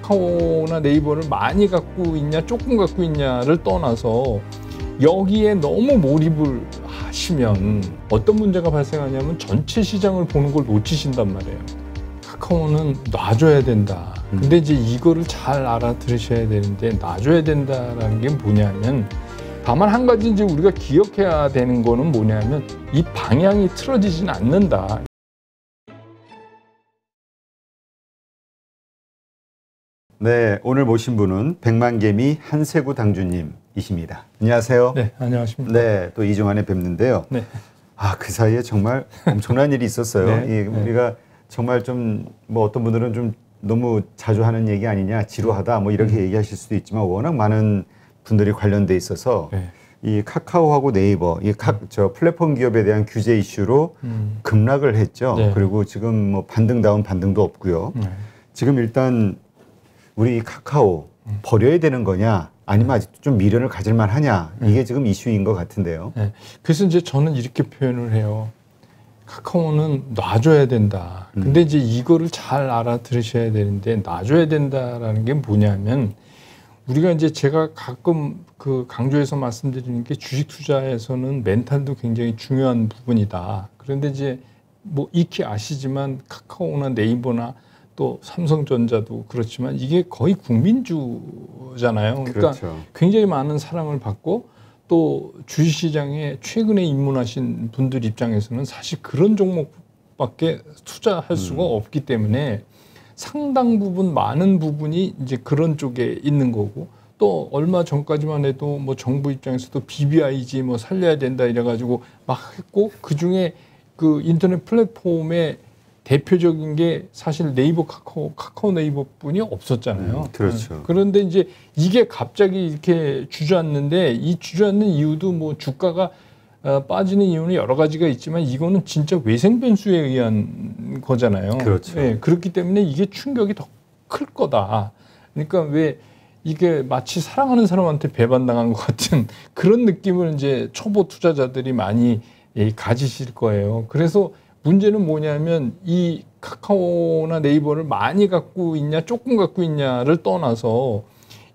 카카오나 네이버를 많이 갖고 있냐 조금 갖고 있냐를 떠나서 여기에 너무 몰입을 하시면 어떤 문제가 발생하냐면 전체 시장을 보는 걸 놓치신단 말이에요. 카카오는 놔줘야 된다. 근데 이제 이거를 잘 알아들으셔야 되는데 놔줘야 된다라는 게 뭐냐면 다만 한 가지 이제 우리가 기억해야 되는 거는 뭐냐면 이 방향이 틀어지진 않는다. 네, 오늘 모신 분은 백만개미 한세구 당주님이십니다. 안녕하세요. 네, 안녕하십니까. 네, 또 이중환에 뵙는데요. 네. 아, 그 사이에 정말 엄청난 일이 있었어요. 네, 우리가 정말 좀 뭐 어떤 분들은 좀 너무 자주 하는 얘기 아니냐, 지루하다 뭐 이렇게 얘기하실 수도 있지만 워낙 많은 분들이 관련돼 있어서 이 카카오하고 네이버, 저 플랫폼 기업에 대한 규제 이슈로 급락을 했죠. 네. 그리고 지금 뭐 반등다운 반등도 없고요. 지금 일단 우리 이 카카오 버려야 되는 거냐, 아니면 아직도 좀 미련을 가질만 하냐, 이게 지금 이슈인 것 같은데요. 네. 그래서 이제 저는 이렇게 표현을 해요. 카카오는 놔줘야 된다. 근데 이제 이거를 잘 알아들으셔야 되는데 놔줘야 된다라는 게 뭐냐면 우리가 이제 제가 가끔 그 강조해서 말씀드리는 게 주식 투자에서는 멘탈도 굉장히 중요한 부분이다. 그런데 이제 뭐 익히 아시지만 카카오나 네이버나 또 삼성전자도 그렇지만 이게 거의 국민주잖아요. 그러니까 그렇죠. 굉장히 많은 사랑을 받고 또 주식시장에 최근에 입문하신 분들 입장에서는 사실 그런 종목밖에 투자할 수가 없기 때문에 상당 부분 많은 부분이 이제 그런 쪽에 있는 거고 또 얼마 전까지만 해도 뭐 정부 입장에서도 BBIG 뭐 살려야 된다 이래가지고 막 했고 그중에 그 인터넷 플랫폼에 대표적인 게 사실 네이버 카카오 네이버뿐이 없었잖아요. 그렇죠. 그런데 이제 이게 갑자기 이렇게 주저앉는데 이 주저앉는 이유도 뭐 주가가 빠지는 이유는 여러 가지가 있지만 이거는 진짜 외생 변수에 의한 거잖아요. 그렇죠. 네, 그렇기 때문에 이게 충격이 더 클 거다. 그러니까 왜 이게 마치 사랑하는 사람한테 배반당한 것 같은 그런 느낌을 이제 초보 투자자들이 많이 가지실 거예요. 그래서 문제는 뭐냐면 이 카카오나 네이버를 많이 갖고 있냐 조금 갖고 있냐를 떠나서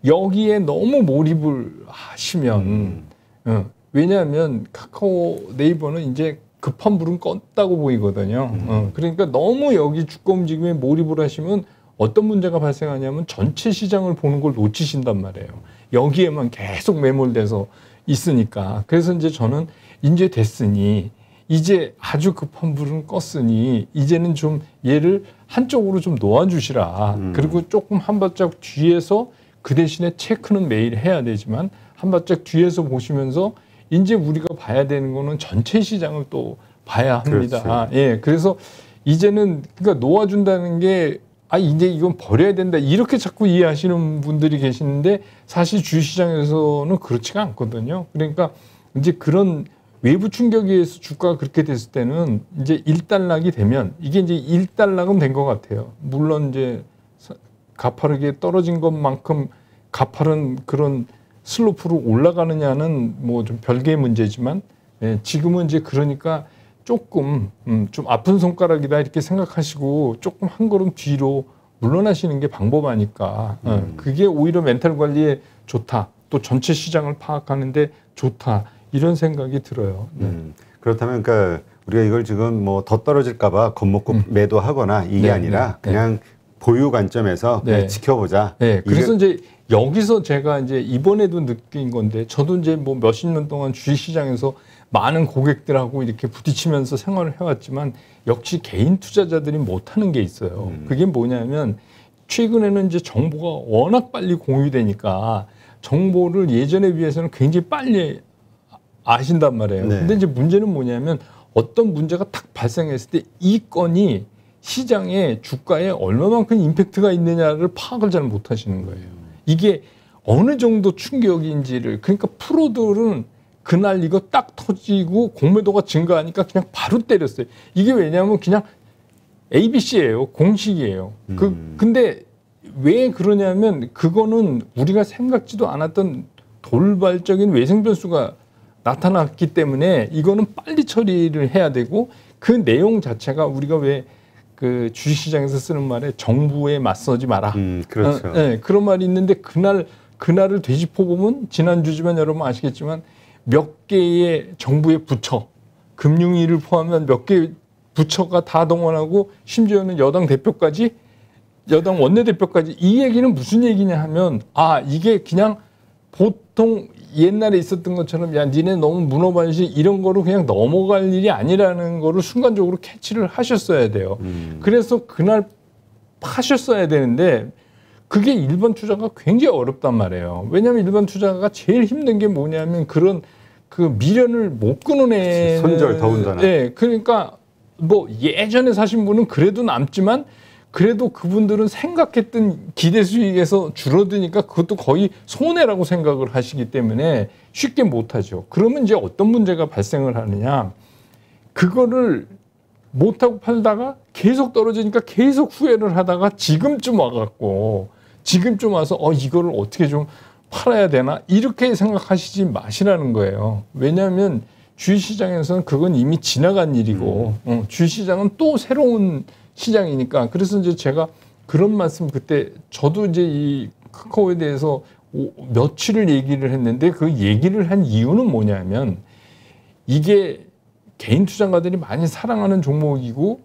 여기에 너무 몰입을 하시면 왜냐하면 카카오 네이버는 이제 급한 불은 껐다고 보이거든요. 그러니까 너무 여기 주가 움직임에 몰입을 하시면 어떤 문제가 발생하냐면 전체 시장을 보는 걸 놓치신단 말이에요. 여기에만 계속 매몰돼서 있으니까. 그래서 이제 저는 이제 됐으니 이제 아주 급한 불은 껐으니 이제는 좀 얘를 한쪽으로 좀 놓아주시라. 그리고 조금 한 발짝 뒤에서 그 대신에 체크는 매일 해야 되지만 한 발짝 뒤에서 보시면서 이제 우리가 봐야 되는 거는 전체 시장을 또 봐야 합니다. 그렇죠. 예, 그래서 이제는 그러니까 놓아준다는 게 이제 이건 버려야 된다 이렇게 자꾸 이해하시는 분들이 계시는데 사실 주식시장에서는 그렇지가 않거든요. 그러니까 이제 그런 외부 충격에 의해서 주가가 그렇게 됐을 때는 이제 일단락이 되면 이게 이제 일단락은 된 것 같아요. 물론 이제 가파르게 떨어진 것만큼 가파른 그런 슬로프로 올라가느냐는 뭐 좀 별개의 문제지만 지금은 이제 그러니까 조금 좀 아픈 손가락이다 이렇게 생각하시고 조금 한 걸음 뒤로 물러나시는 게 방법 아닐까. 그게 오히려 멘탈 관리에 좋다. 또 전체 시장을 파악하는데 좋다. 이런 생각이 들어요. 그렇다면 그러니까 우리가 이걸 지금 뭐 더 떨어질까봐 겁먹고 매도하거나 이게 아니라 그냥 보유 관점에서 그냥 지켜보자. 네, 그래서 이제 여기서 제가 이제 이번에도 느낀 건데 저도 이제 뭐 몇십 년 동안 주식시장에서 많은 고객들하고 이렇게 부딪히면서 생활을 해왔지만 역시 개인 투자자들이 못하는 게 있어요. 그게 뭐냐면 최근에는 이제 정보가 워낙 빨리 공유되니까 정보를 예전에 비해서는 굉장히 빨리 아신단 말이에요. 근데 이제 문제는 뭐냐면 어떤 문제가 탁 발생했을 때 이 건이 시장에 주가에 얼마만큼 임팩트가 있느냐를 파악을 잘 못하시는 거예요. 이게 어느 정도 충격인지를 그러니까 프로들은 그날 이거 딱 터지고 공매도가 증가하니까 그냥 바로 때렸어요. 이게 왜냐하면 그냥 ABC예요. 공식이에요. 근데 왜 그러냐면 그거는 우리가 생각지도 않았던 돌발적인 외생 변수가 나타났기 때문에 이거는 빨리 처리를 해야 되고 그 내용 자체가 우리가 왜 그 주식시장에서 쓰는 말에 정부에 맞서지 마라. 그렇죠. 네, 그런 말이 있는데 그날을 되짚어 보면 지난주지만 여러분 아시겠지만 몇 개의 정부의 부처, 금융위를 포함한 몇 개의 부처가 다 동원하고 심지어는 여당 대표까지, 여당 원내대표까지 이 얘기는 무슨 얘기냐 하면 이게 그냥 보통 옛날에 있었던 것처럼 야 니네 너무 문어발식 이런 거로 그냥 넘어갈 일이 아니라는 거를 순간적으로 캐치를 하셨어야 돼요. 그래서 그날 하셨어야 되는데 그게 일반 투자가 굉장히 어렵단 말이에요. 왜냐하면 일반 투자가 제일 힘든 게 뭐냐면 그런 그 미련을 못 끊어내는 손절 더군다나. 네, 그러니까 뭐 예전에 사신 분은 그래도 남지만 그래도 그분들은 생각했던 기대 수익에서 줄어드니까 그것도 거의 손해라고 생각을 하시기 때문에 쉽게 못하죠. 그러면 이제 어떤 문제가 발생을 하느냐. 그거를 못하고 팔다가 계속 떨어지니까 계속 후회를 하다가 지금쯤 와갖고 지금쯤 와서 이거를 어떻게 좀 팔아야 되나 이렇게 생각하시지 마시라는 거예요. 왜냐하면 주식시장에서는 그건 이미 지나간 일이고 주식시장은 또 새로운 시장이니까. 그래서 이제 제가 그런 말씀 그때 저도 이제 이 카카오에 대해서 며칠을 얘기를 했는데 그 얘기를 한 이유는 뭐냐면 이게 개인 투자가들이 많이 사랑하는 종목이고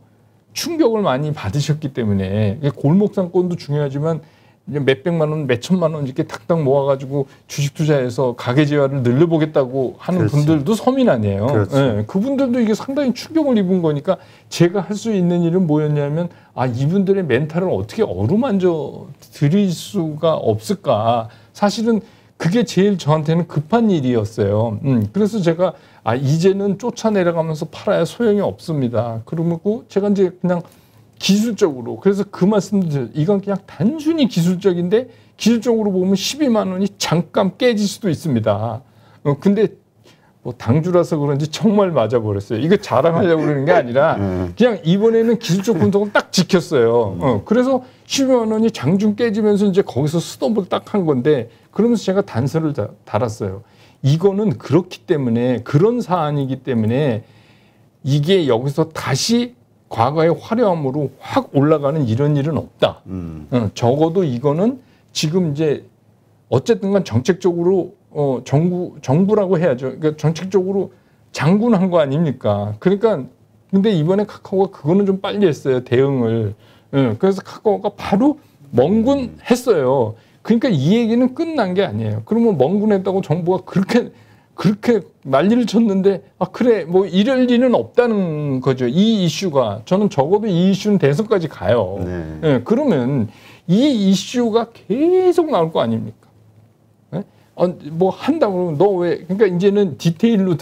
충격을 많이 받으셨기 때문에 골목상권도 중요하지만 몇백만 원, 몇천만 원 이렇게 탁탁 모아가지고 주식 투자해서 가계재화를 늘려보겠다고 하는 그렇지. 분들도 서민 아니에요. 그렇죠. 네, 그분들도 이게 상당히 충격을 입은 거니까 제가 할 수 있는 일은 뭐였냐면 이분들의 멘탈을 어떻게 어루만져 드릴 수가 없을까. 사실은 그게 제일 저한테는 급한 일이었어요. 그래서 제가 이제는 쫓아내려가면서 팔아야 소용이 없습니다. 그러고 제가 이제 그냥 기술적으로 그래서 그 말씀도 드려요. 이건 그냥 단순히 기술적인데 기술적으로 보면 12만 원이 잠깐 깨질 수도 있습니다. 근데 뭐 당주라서 그런지 정말 맞아버렸어요. 이거 자랑하려고 그러는 게 아니라 그냥 이번에는 기술적 분석을 딱 지켰어요. 그래서 12만 원이 장중 깨지면서 이제 거기서 스톱을 딱 한 건데 그러면서 제가 단서를 달았어요. 이거는 그렇기 때문에 그런 사안이기 때문에 이게 여기서 다시 과거의 화려함으로 확 올라가는 이런 일은 없다. 적어도 이거는 지금 이제 어쨌든 간 정책적으로 정부라고 해야죠. 그러니까 정책적으로 장군한 거 아닙니까? 그러니까 근데 이번에 카카오가 그거는 좀 빨리 했어요. 대응을. 그래서 카카오가 바로 멍군했어요. 그러니까 이 얘기는 끝난 게 아니에요. 그러면 멍군했다고 정부가 그렇게 난리를 쳤는데 그래 뭐 이럴 리는 없다는 거죠. 이 이슈가 저는 적어도 이 이슈는 대선까지 가요. 네, 그러면 이 이슈가 계속 나올 거 아닙니까? 네? 뭐 한다고 그러면 너 왜 그러니까 이제는 디테일로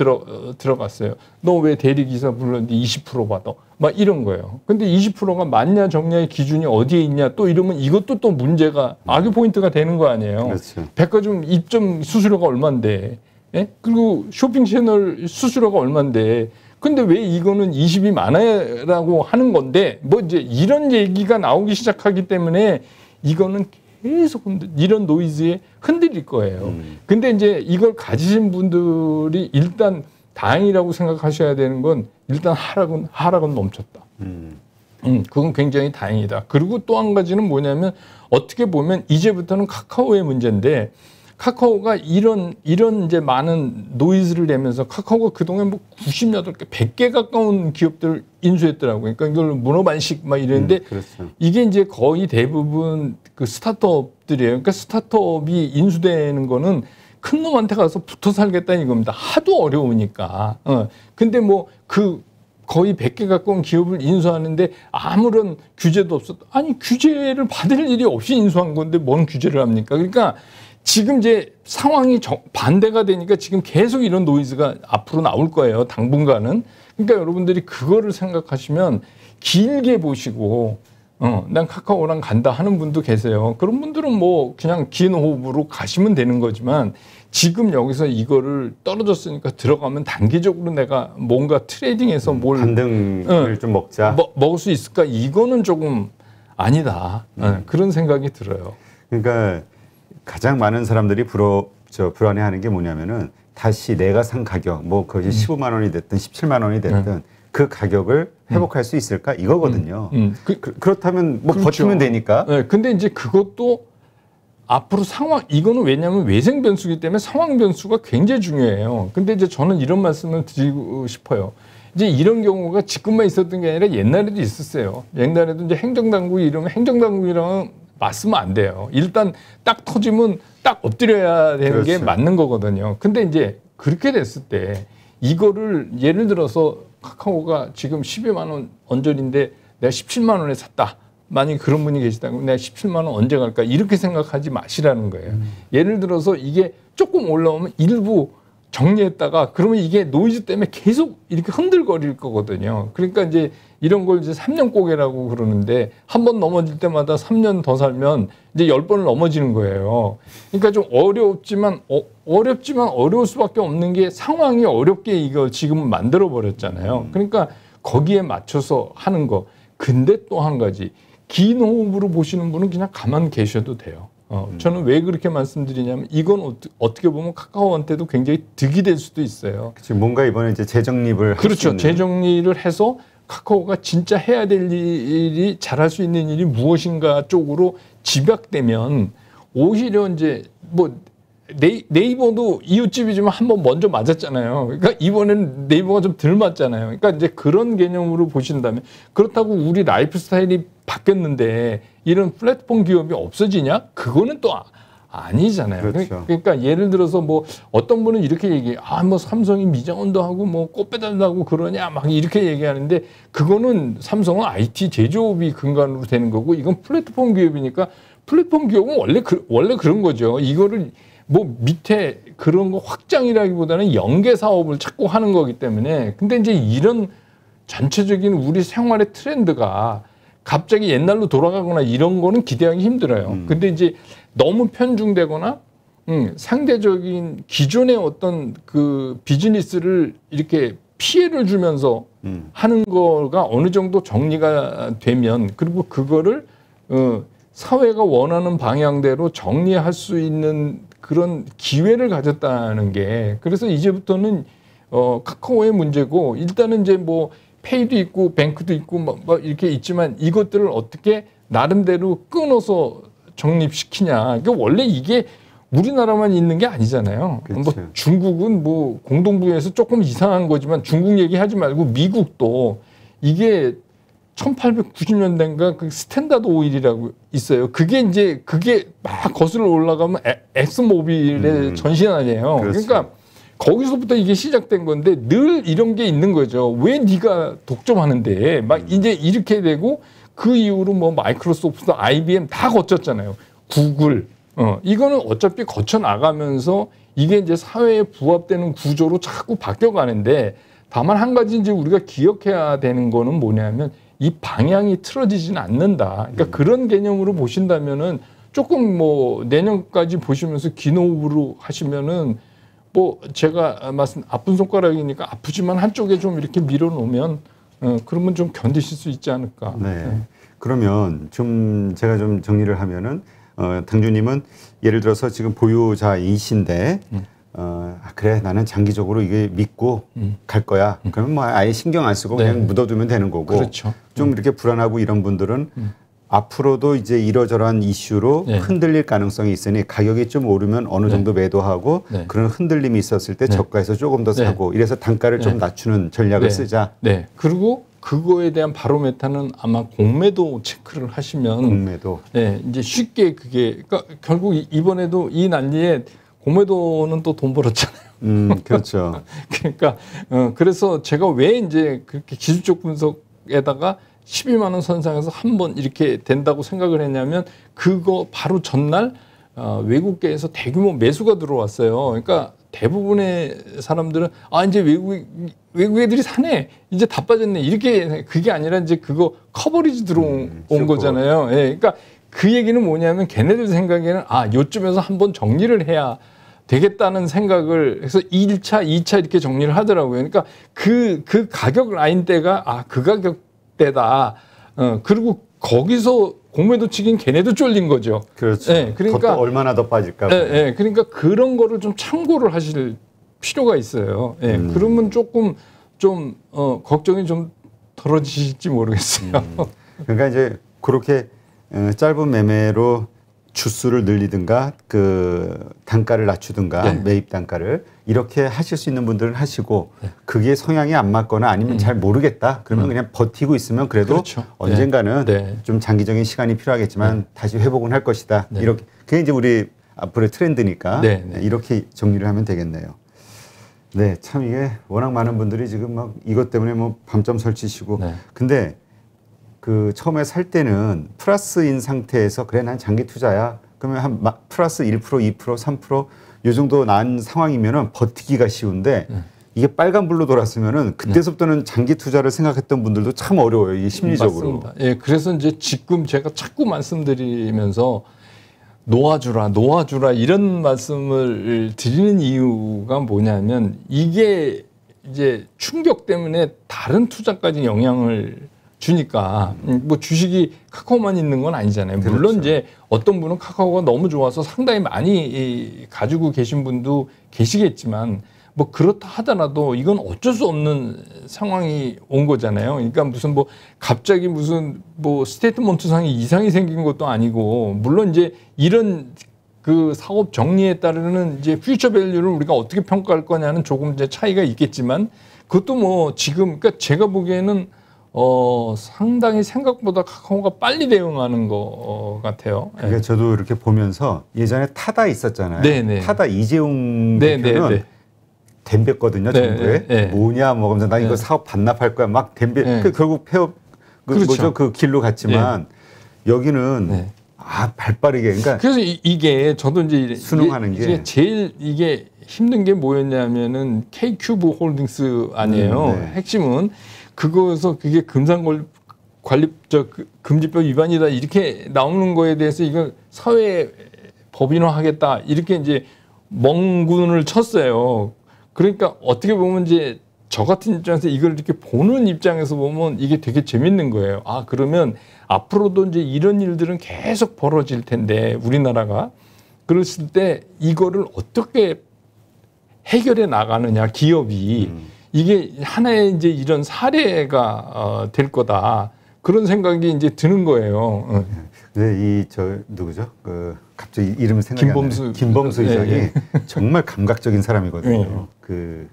들어갔어요. 너 왜 대리기사 불렀는데 20% 받아? 막 이런 거예요. 근데 20%가 맞냐 적냐의 기준이 어디에 있냐 또 이러면 이것도 또 문제가 악의 포인트가 되는 거 아니에요. 그렇죠. 백화점 입점 수수료가 얼만데 예? 그리고 쇼핑 채널 수수료가 얼만데 근데 왜 이거는 20이 많아라고 하는 건데 뭐 이제 이런 얘기가 나오기 시작하기 때문에 이거는 계속 이런 노이즈에 흔들릴 거예요. 근데 이제 이걸 가지신 분들이 일단 다행이라고 생각하셔야 되는 건 일단 하락은 멈췄다. 그건 굉장히 다행이다. 그리고 또 한 가지는 뭐냐면 어떻게 보면 이제부터는 카카오의 문제인데 카카오가 이런 이제 많은 노이즈를 내면서 카카오가 그동안 뭐 98개, 100개 가까운 기업들을 인수했더라고요. 그러니까 이걸 문어반식 막 이랬는데 그렇죠. 이게 이제 거의 대부분 그 스타트업들이에요. 그러니까 스타트업이 인수되는 거는 큰 놈한테 가서 붙어 살겠다는 이겁니다. 하도 어려우니까. 근데 뭐 거의 100개 가까운 기업을 인수하는데 아무런 규제도 없었다. 아니 규제를 받을 일이 없이 인수한 건데 뭔 규제를 합니까? 그러니까 지금 이제 상황이 반대가 되니까 지금 계속 이런 노이즈가 앞으로 나올 거예요. 당분간은. 그러니까 여러분들이 그거를 생각하시면 길게 보시고 난 카카오랑 간다 하는 분도 계세요. 그런 분들은 뭐 그냥 긴 호흡으로 가시면 되는 거지만 지금 여기서 이거를 떨어졌으니까 들어가면 단기적으로 내가 뭔가 트레이딩해서 뭘 반등을 좀 먹자. 먹을 수 있을까? 이거는 조금 아니다. 그런 생각이 들어요. 그러니까 가장 많은 사람들이 불안해하는 게 뭐냐면은 다시 내가 산 가격, 뭐 그것이 15만 원이 됐든 17만 원이 됐든 그 가격을 회복할 수 있을까 이거거든요. 그렇다면 뭐 그렇죠. 버티면 되니까. 네, 근데 이제 그것도 앞으로 상황, 이거는 왜냐하면 외생 변수기 때문에 상황 변수가 굉장히 중요해요. 근데 이제 저는 이런 말씀을 드리고 싶어요. 이제 이런 경우가 지금만 있었던 게 아니라 옛날에도 있었어요. 옛날에도 이제 행정당국이 이러면 행정당국이랑 맞으면 안 돼요. 일단 딱 터지면 딱 엎드려야 되는 그렇죠. 게 맞는 거거든요. 근데 이제 그렇게 됐을 때 이거를 예를 들어서 카카오가 지금 12만 원 언저리인데 내가 17만 원에 샀다. 만약에 그런 분이 계시다면 내가 17만 원 언제 갈까 이렇게 생각하지 마시라는 거예요. 예를 들어서 이게 조금 올라오면 일부 정리했다가 그러면 이게 노이즈 때문에 계속 이렇게 흔들거릴 거거든요. 그러니까 이제 이런 걸 이제 3년 고개라고 그러는데 한 번 넘어질 때마다 3년 더 살면 이제 10번을 넘어지는 거예요. 그러니까 좀 어렵지만 어려울 수밖에 없는 게 상황이 어렵게 이거 지금 만들어 버렸잖아요. 그러니까 거기에 맞춰서 하는 거. 근데 또 한 가지 긴 호흡으로 보시는 분은 그냥 가만 계셔도 돼요. 저는 왜 그렇게 말씀드리냐면 이건 어떻게 보면 카카오한테도 굉장히 득이 될 수도 있어요. 그치, 뭔가 이번에 이제 재정립을 그렇죠. 재정리를 해서 카카오가 진짜 해야 될 일이 잘할 수 있는 일이 무엇인가 쪽으로 집약되면 오히려 이제 뭐 네이버도 이웃집이지만 한번 먼저 맞았잖아요. 그러니까 이번에는 네이버가 좀 덜 맞잖아요. 그러니까 이제 그런 개념으로 보신다면 그렇다고 우리 라이프 스타일이 바뀌었는데 이런 플랫폼 기업이 없어지냐? 그거는 또 아니잖아요. 그렇죠. 그러니까 예를 들어서 뭐 어떤 분은 이렇게 얘기해. 뭐 삼성이 미장원도 하고 뭐 꽃배달도 하고 그러냐 막 이렇게 얘기하는데 그거는 삼성은 IT 제조업이 근간으로 되는 거고 이건 플랫폼 기업이니까 플랫폼 기업은 원래 그런 거죠. 이거를 뭐 밑에 그런 거 확장이라기보다는 연계 사업을 자꾸 하는 거기 때문에 근데 이제 이런 전체적인 우리 생활의 트렌드가 갑자기 옛날로 돌아가거나 이런 거는 기대하기 힘들어요. 근데 이제 너무 편중되거나 상대적인 기존의 어떤 그 비즈니스를 이렇게 피해를 주면서 하는 거가 어느 정도 정리가 되면 그리고 그거를 사회가 원하는 방향대로 정리할 수 있는 그런 기회를 가졌다는 게 그래서 이제부터는 카카오의 문제고 일단은 이제 뭐 페이도 있고 뱅크도 있고 뭐 이렇게 있지만 이것들을 어떻게 나름대로 끊어서 정립시키냐. 그러니까 원래 이게 우리나라만 있는 게 아니잖아요. 그렇죠. 뭐 중국은 뭐 공동부에서 조금 이상한 거지만 중국 얘기하지 말고 미국도 이게 1890년대인가 그 스탠다드 오일이라고 있어요. 그게 막 거슬러 올라가면 엑스모빌의 전신 아니에요. 그렇죠. 그러니까 거기서부터 이게 시작된 건데 늘 이런 게 있는 거죠. 왜 네가 독점하는데 막 이제 이렇게 되고 그 이후로 뭐 마이크로소프트, IBM 다 거쳤잖아요. 구글. 이거는 어차피 거쳐 나가면서 이게 이제 사회에 부합되는 구조로 자꾸 바뀌어 가는데 다만 한 가지 이제 우리가 기억해야 되는 거는 뭐냐면 이 방향이 틀어지지는 않는다. 그러니까 그런 개념으로 보신다면은 조금 뭐 내년까지 보시면서 긴 호흡으로 하시면은 뭐 제가 말씀 아픈 손가락이니까 아프지만 한쪽에 좀 이렇게 밀어놓으면 그러면 좀 견디실 수 있지 않을까. 네. 그러면 좀 제가 좀 정리를 하면은 당주님은 예를 들어서 지금 보유자이신데 그래 나는 장기적으로 이게 믿고 갈 거야. 그러면 뭐 아예 신경 안 쓰고 그냥 묻어두면 되는 거고. 그렇죠. 좀 이렇게 불안하고 이런 분들은 앞으로도 이제 이러저러한 이슈로 흔들릴 가능성이 있으니 가격이 좀 오르면 어느 정도 매도하고 그런 흔들림이 있었을 때 저가에서 조금 더 사고 이래서 단가를 좀 낮추는 전략을 쓰자. 네. 그리고 그거에 대한 바로메타는 아마 공매도 체크를 하시면 공매도. 네, 이제 쉽게 그게 그러니까 결국 이번에도 이 난리에 공매도는 또 돈 벌었잖아요. 그렇죠. 그러니까 그래서 제가 왜 이제 그렇게 기술적 분석에다가 12만 원 선상에서 한번 이렇게 된다고 생각을 했냐면 그거 바로 전날 외국계에서 대규모 매수가 들어왔어요. 그러니까 대부분의 사람들은 이제 외국 애들이 사네 이제 다 빠졌네 이렇게 그게 아니라 이제 그거 커버리지 들어온 거잖아요. 예, 그러니까 그 얘기는 뭐냐면 걔네들 생각에는 요쯤에서 한번 정리를 해야 되겠다는 생각을 해서 1차, 2차 이렇게 정리를 하더라고요. 그러니까 그 가격 라인대가 그 가격대다. 그리고 거기서 공매도 치긴 걔네도 쫄린 거죠. 그렇죠. 네, 그러니까 얼마나 더 빠질까. 그러니까 그런 거를 좀 참고를 하실 필요가 있어요. 그러면 조금 좀 걱정이 좀 덜어지실지 모르겠어요. 그러니까 이제 그렇게 짧은 매매로 주수를 늘리든가 그 단가를 낮추든가 네. 매입 단가를 이렇게 하실 수 있는 분들은 하시고 그게 성향이 안 맞거나 아니면 잘 모르겠다 그러면 그냥 버티고 있으면 그래도 그렇죠. 언젠가는 네. 좀 장기적인 시간이 필요하겠지만 다시 회복은 할 것이다. 네. 이렇게 그게 이제 우리 앞으로의 트렌드니까 네, 네. 이렇게 정리를 하면 되겠네요. 네, 참 이게 워낙 많은 분들이 지금 막 이것 때문에 뭐 밤잠 설치시고 네. 근데 그 처음에 살 때는 플러스인 상태에서 그래 난 장기 투자야 그러면 한 플러스 1%, 2%, 3%요 정도 난 상황이면은 버티기가 쉬운데 이게 빨간불로 돌았으면은 그때서부터는 장기 투자를 생각했던 분들도 참 어려워요. 이게 심리적으로. 맞습니다. 예, 그래서 이제 지금 제가 자꾸 말씀드리면서 놓아주라 이런 말씀을 드리는 이유가 뭐냐면 이게 이제 충격 때문에 다른 투자까지 영향을 주니까 뭐 주식이 카카오만 있는 건 아니잖아요. 물론 그렇죠. 이제 어떤 분은 카카오가 너무 좋아서 상당히 많이 가지고 계신 분도 계시겠지만 뭐 그렇다 하더라도 이건 어쩔 수 없는 상황이 온 거잖아요. 그러니까 무슨 뭐 갑자기 무슨 뭐 스테이트먼트상의 이상이 생긴 것도 아니고 물론 이제 이런 그 사업 정리에 따르는 이제 퓨처 밸류를 우리가 어떻게 평가할 거냐는 조금 이제 차이가 있겠지만 그것도 뭐 지금 그러니까 제가 보기에는 상당히 생각보다 카카오가 빨리 대응하는 것 같아요. 그러니까 저도 이렇게 보면서 예전에 타다 있었잖아요. 네네. 타다 이재용 대표는 댐볐거든요. 정부에. 뭐냐 뭐 그러면서 나 이거 사업 반납할 거야. 막 댐벼. 결국 폐업 그렇죠. 뭐죠? 그 길로 갔지만 여기는 발 빠르게 그러니까 그래서 이게 저도 이제 순응하는 이게 제일 이게 힘든 게 뭐였냐면은 K큐브 홀딩스 아니에요. 핵심은 그거에서 그게 금지법 위반이다 이렇게 나오는 거에 대해서 이걸 사회 법인화하겠다 이렇게 이제 멍군을 쳤어요. 그러니까 어떻게 보면 이제 저 같은 입장에서 이걸 이렇게 보는 입장에서 보면 이게 되게 재밌는 거예요. 아, 그러면 앞으로도 이제 이런 일들은 계속 벌어질 텐데 우리나라가 그랬을 때 이거를 어떻게 해결해 나가느냐 기업이 이게 하나의 이제 이런 사례가 될 거다 그런 생각이 이제 드는 거예요. 네, 이 저 누구죠? 그 갑자기 이름 생각이 안 나요. 김범수 이사장이 정말 감각적인 사람이거든요. 그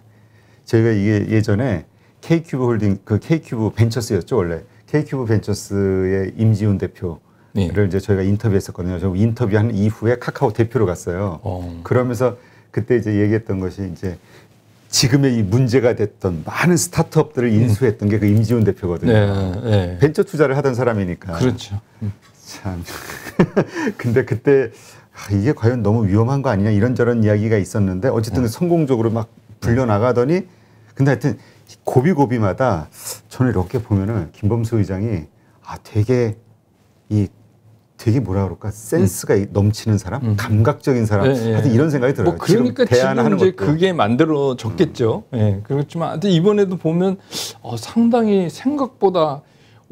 저희가 이게 예전에 K큐브 홀딩 그 K큐브 벤처스였죠 원래 K큐브 벤처스의 임지훈 대표를 이제 저희가 인터뷰했었거든요. 저 인터뷰한 이후에 카카오 대표로 갔어요. 그러면서 그때 이제 얘기했던 것이 이제 지금의 이 문제가 됐던 많은 스타트업들을 인수했던 게 그 임지훈 대표거든요. 벤처 투자를 하던 사람이니까. 그렇죠. 참. 근데 그때 이게 과연 너무 위험한 거 아니냐 이런저런 이야기가 있었는데 어쨌든 성공적으로 막 불려나가더니 근데 하여튼 고비고비마다 저는 이렇게 보면은 김범수 의장이 되게 뭐라 그럴까 센스가 넘치는 사람, 감각적인 사람, 하여튼 이런 생각이 들어요. 뭐 그러니까 지금 이제 그게 만들어졌겠죠. 그렇지만 하여튼 이번에도 보면 상당히 생각보다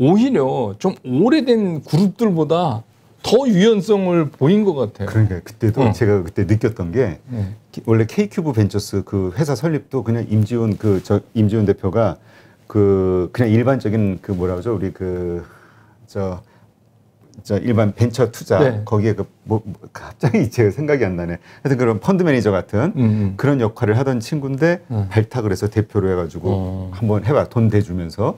오히려 좀 오래된 그룹들보다 더 유연성을 보인 것 같아요. 그러니까 그때도 제가 그때 느꼈던 게 원래 K큐브 벤처스 그 회사 설립도 그냥 임지훈 대표가 그냥 일반적인 그 뭐라 그러죠 우리 일반 벤처 투자 거기에 갑자기 제가 생각이 안 나네. 하여튼 그런 펀드 매니저 같은 그런 역할을 하던 친구인데 발탁을 해서 대표로 해가지고 한번 해봐 돈 대주면서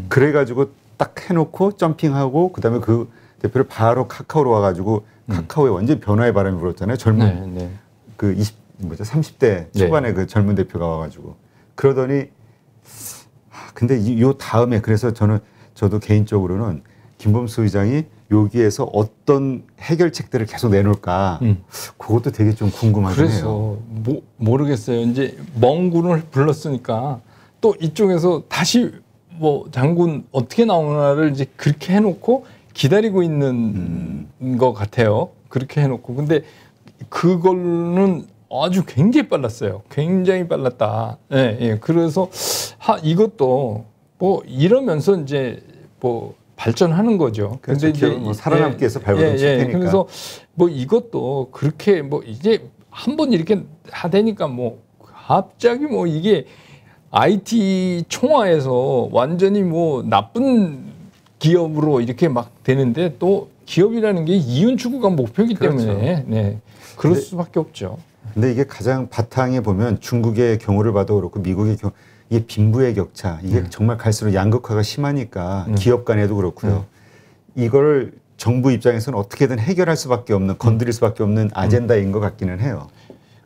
그래가지고 딱 해놓고 점핑하고 그다음에 그 대표를 바로 카카오로 와가지고 카카오에 완전 변화의 바람이 불었잖아요. 젊은 그 30대 초반에 그 젊은 대표가 와가지고 그러더니 근데 요 다음에 그래서 저도 개인적으로는 김범수 의장이 여기에서 어떤 해결책들을 계속 내놓을까 그것도 되게 좀 궁금하긴 해요. 그래서 모르겠어요. 이제 멍군을 불렀으니까 또 이쪽에서 다시 뭐 장군 어떻게 나오나를 이제 그렇게 해놓고 기다리고 있는 것 같아요. 그렇게 해놓고 근데 그걸로는 아주 굉장히 빨랐어요. 굉장히 빨랐다. 그래서 이것도 뭐 이러면서 이제 뭐 발전하는 거죠. 근데 이제 뭐 살아남기 위해서 발버둥 칠 테니까. 그래서 뭐 이것도 그렇게 뭐 이제 한번 이렇게 하다니까 뭐 갑자기 뭐 이게 IT 총화해서 완전히 뭐 나쁜 기업으로 이렇게 막 되는데 또 기업이라는 게 이윤 추구가 목표이기 그렇죠. 때문에 네, 그럴 수밖에 없죠. 근데 이게 가장 바탕에 보면 중국의 경우를 봐도 그렇고 미국의 경우 이게 빈부의 격차 이게 정말 갈수록 양극화가 심하니까 기업 간에도 그렇고요. 이걸 정부 입장에서는 어떻게든 해결할 수밖에 없는 건드릴 수밖에 없는 아젠다인 것 같기는 해요.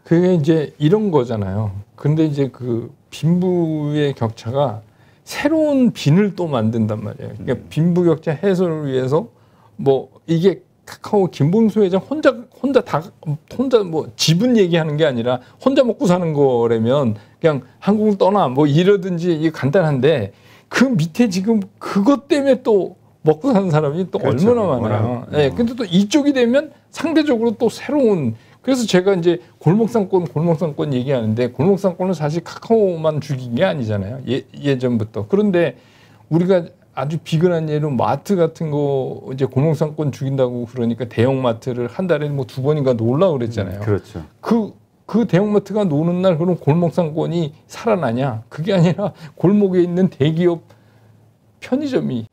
그게 이제 이런 거잖아요. 근데 이제 그 빈부의 격차가 새로운 빈을 또 만든단 말이에요. 그러니까 빈부 격차 해소를 위해서 뭐 이게 카카오 김범수 회장 혼자 뭐 지분 얘기하는 게 아니라 혼자 먹고 사는 거라면 그냥 한국을 떠나 뭐 이러든지 이게 간단한데 그 밑에 지금 그것 때문에 또 먹고 사는 사람이 또 그렇죠. 얼마나 많아요. 예. 근데 또 이쪽이 되면 상대적으로 또 새로운 그래서 제가 이제 골목상권 얘기하는데 골목상권은 사실 카카오만 죽인 게 아니잖아요. 예전부터. 그런데 우리가 아주 비근한 예로 마트 같은 거 이제 골목상권 죽인다고 그러니까 대형마트를 한 달에 뭐 2번인가 놓으려고 그랬잖아요. 그렇죠. 그 대형마트가 노는 날 그럼 골목상권이 살아나냐? 그게 아니라 골목에 있는 대기업 편의점이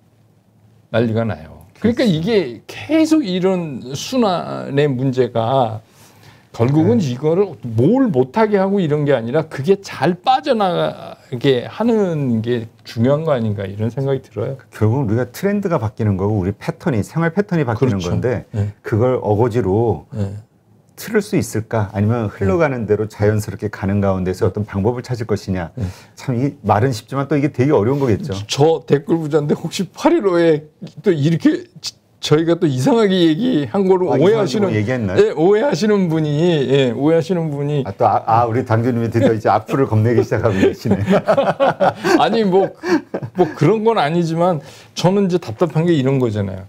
난리가 나요. 그러니까 이게 계속 이런 순환의 문제가 결국은 이거를 뭘 못하게 하고 이런 게 아니라 그게 잘 빠져나가게 하는 게 중요한 거 아닌가 이런 생각이 들어요. 결국은 우리가 트렌드가 바뀌는 거고 우리 패턴이 생활 패턴이 바뀌는 그렇죠. 건데 네. 그걸 어거지로 네. 틀을 수 있을까 아니면 흘러가는 대로 자연스럽게 가는 가운데서 어떤 방법을 찾을 것이냐 참 이게 말은 쉽지만 또 이게 되게 어려운 거겠죠. 저 댓글 부자인데 혹시 8.15에 또 이렇게 저희가 또 이상하게 얘기한 거를 오해하시는 얘기했나요? 예, 오해하시는 분이 우리 당주님이 드디어 이제 악플을 겁내기 시작하고 계시네. 아니 뭐 그런 건 아니지만 저는 이제 답답한 게 이런 거잖아요.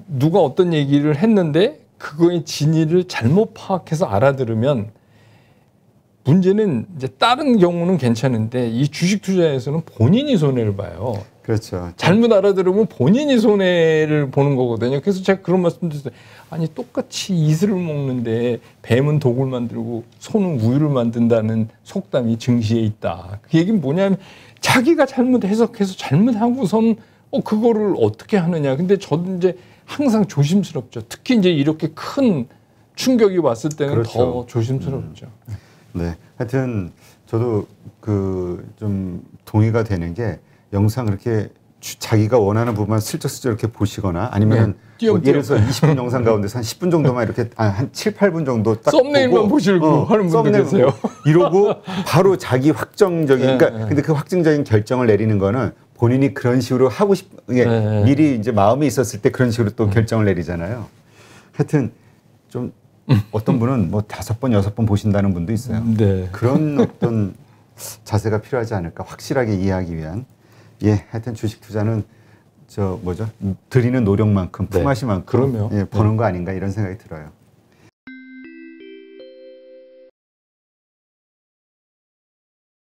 누가 어떤 얘기를 했는데 그거의 진위를 잘못 파악해서 알아들으면 문제는 이제 다른 경우는 괜찮은데 이 주식 투자에서는 본인이 손해를 봐요. 그렇죠. 잘못 알아들으면 본인이 손해를 보는 거거든요. 그래서 제가 그런 말씀 드렸어요. 아니 똑같이 이슬을 먹는데 뱀은 독을 만들고 소는 우유를 만든다는 속담이 증시에 있다. 그 얘기는 뭐냐면 자기가 잘못 해석해서 잘못하고선 그거를 어떻게 하느냐. 근데 저도 이제 항상 조심스럽죠. 특히 이제 이렇게 큰 충격이 왔을 때는 그렇죠. 더 조심스럽죠. 네, 하여튼 저도 좀 동의가 되는 게 영상 그렇게 자기가 원하는 부분만 슬쩍슬쩍 이렇게 보시거나 아니면 예를 들어서 20분 영상 가운데서 한 10분 정도만 이렇게 한 7, 8분 정도 딱 썸네일만 보시고 하는 분도 계세요. 이러고 바로 자기 확정적인 근데 그 확정적인 결정을 내리는 거는 본인이 그런 식으로 하고 미리 이제 마음이 있었을 때 그런 식으로 또 결정을 내리잖아요. 하여튼 좀 어떤 분은 뭐 5번, 6번 보신다는 분도 있어요. 네. 그런 어떤 자세가 필요하지 않을까 확실하게 이해하기 위한. 하여튼 주식 투자는 드리는 노력만큼 품앗이만큼 버는 거 아닌가 이런 생각이 들어요.